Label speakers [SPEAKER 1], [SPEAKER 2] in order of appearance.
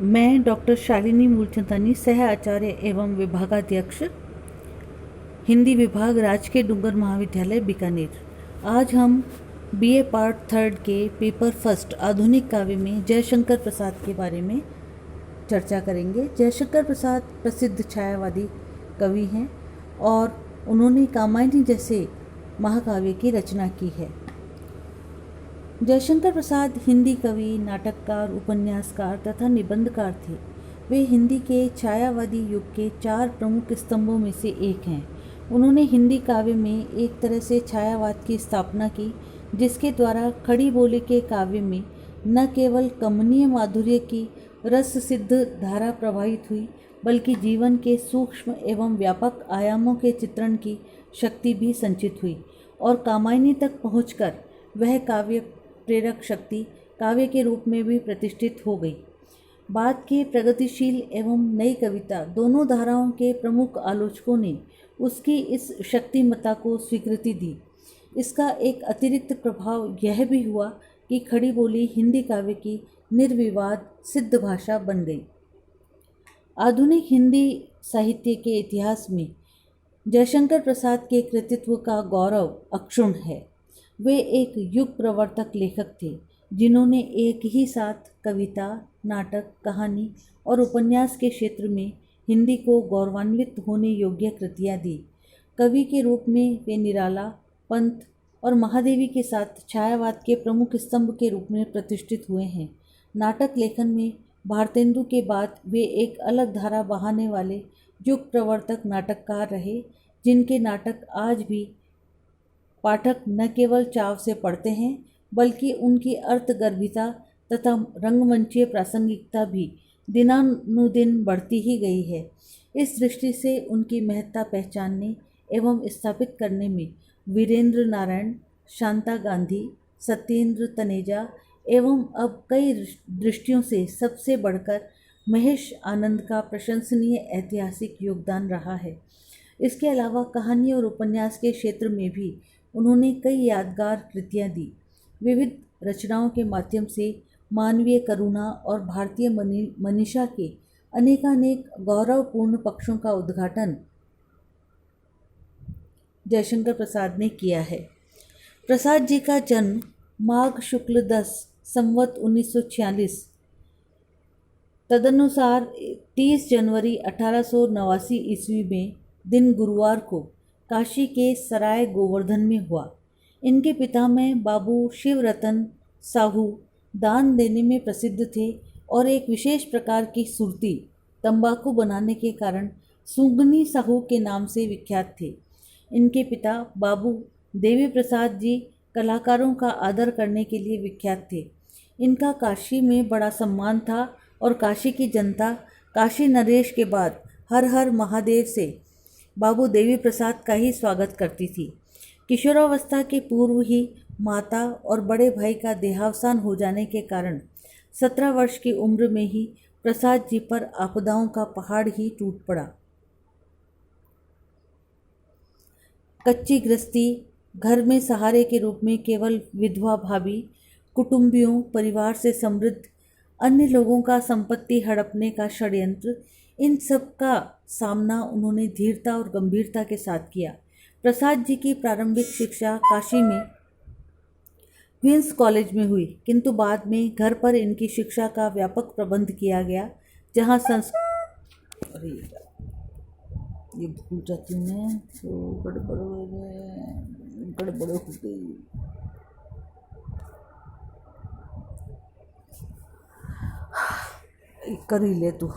[SPEAKER 1] मैं डॉक्टर शालिनी मूलचंदानी, सह आचार्य एवं विभागाध्यक्ष, हिंदी विभाग, राजकीय डूंगर महाविद्यालय बीकानेर। आज हम बीए पार्ट 3 के पेपर फर्स्ट आधुनिक काव्य में जयशंकर प्रसाद के बारे में चर्चा करेंगे। जयशंकर प्रसाद प्रसिद्ध छायावादी कवि हैं और उन्होंने कामायनी जैसे महाकाव्य की रचना की है। जयशंकर प्रसाद हिंदी कवि, नाटककार, उपन्यासकार तथा निबंधकार थे। वे हिंदी के छायावादी युग के 4 प्रमुख स्तंभों में से एक हैं। उन्होंने हिंदी काव्य में एक तरह से छायावाद की स्थापना की, जिसके द्वारा खड़ी बोली के काव्य में न केवल कमनीय माधुर्य की रस सिद्ध धारा प्रवाहित हुई, बल्कि जीवन के सूक्ष्म एवं व्यापक आयामों के चित्रण की शक्ति भी संचित हुई और कामायनी तक पहुंचकर वह काव्य प्रेरक शक्ति काव्य के रूप में भी प्रतिष्ठित हो गई। बाद के प्रगतिशील एवं नई कविता दोनों धाराओं के प्रमुख आलोचकों ने उसकी इस शक्तिमत्ता को स्वीकृति दी। इसका एक अतिरिक्त प्रभाव यह भी हुआ कि खड़ी बोली हिंदी काव्य की निर्विवाद सिद्ध भाषा बन गई। आधुनिक हिंदी साहित्य के इतिहास में जयशंकर प्रसाद के कृतित्व का गौरव अक्षुण्ण है। वे एक युग प्रवर्तक लेखक थे, जिन्होंने एक ही साथ कविता, नाटक, कहानी और उपन्यास के क्षेत्र में हिंदी को गौरवान्वित होने योग्य कृतियाँ दी। कवि के रूप में वे निराला, पंत और महादेवी के साथ छायावाद के प्रमुख स्तंभ के रूप में प्रतिष्ठित हुए हैं। नाटक लेखन में भारतेंदु के बाद वे एक अलग धारा बहाने वाले युग प्रवर्तक नाटककार रहे, जिनके नाटक आज भी पाठक न केवल चाव से पढ़ते हैं, बल्कि उनकी अर्थगर्भिता तथा रंगमंचीय प्रासंगिकता भी दिनानुदिन बढ़ती ही गई है। इस दृष्टि से उनकी महत्ता पहचानने एवं स्थापित करने में वीरेंद्र नारायण, शांता गांधी, सत्येंद्र तनेजा एवं अब कई दृष्टियों से सबसे बढ़कर महेश आनंद का प्रशंसनीय ऐतिहासिक योगदान रहा है। इसके अलावा कहानी और उपन्यास के क्षेत्र में भी उन्होंने कई यादगार कृतियाँ दी। विविध रचनाओं के माध्यम से मानवीय करुणा और भारतीय मनीषा के अनेकानेक गौरवपूर्ण पक्षों का उद्घाटन जयशंकर प्रसाद ने किया है। प्रसाद जी का जन्म माघ शुक्ल 10 संवत 1946 तदनुसार 30 जनवरी 1889 ईस्वी में दिन गुरुवार को काशी के सराय गोवर्धन में हुआ। इनके पिता में बाबू शिवरतन साहू दान देने में प्रसिद्ध थे और एक विशेष प्रकार की सुरती तंबाकू बनाने के कारण सुगनी साहू के नाम से विख्यात थे। इनके पिता बाबू देवी प्रसाद जी कलाकारों का आदर करने के लिए विख्यात थे। इनका काशी में बड़ा सम्मान था और काशी की जनता काशी नरेश के बाद हर हर महादेव से बाबू देवी प्रसाद का ही स्वागत करती थी। किशोरावस्था के पूर्व ही माता और बड़े भाई का देहावसान हो जाने के कारण 17 वर्ष की उम्र में ही प्रसाद जी पर आपदाओं का पहाड़ ही टूट पड़ा। कच्ची गृहस्थी, घर में सहारे के रूप में केवल विधवा भाभी, कुटुंबियों, परिवार से समृद्ध अन्य लोगों का संपत्ति हड़पने का षड्यंत्र, इन सब का सामना उन्होंने धीरता और गंभीरता के साथ किया। प्रसाद जी की प्रारंभिक शिक्षा काशी में क्वींस कॉलेज में हुई, किंतु बाद में घर पर इनकी शिक्षा का व्यापक प्रबंध किया गया, जहाँ ये भूल जाती हूँ मैं, तो गड़बड़ हो गई। कर ही ले तू।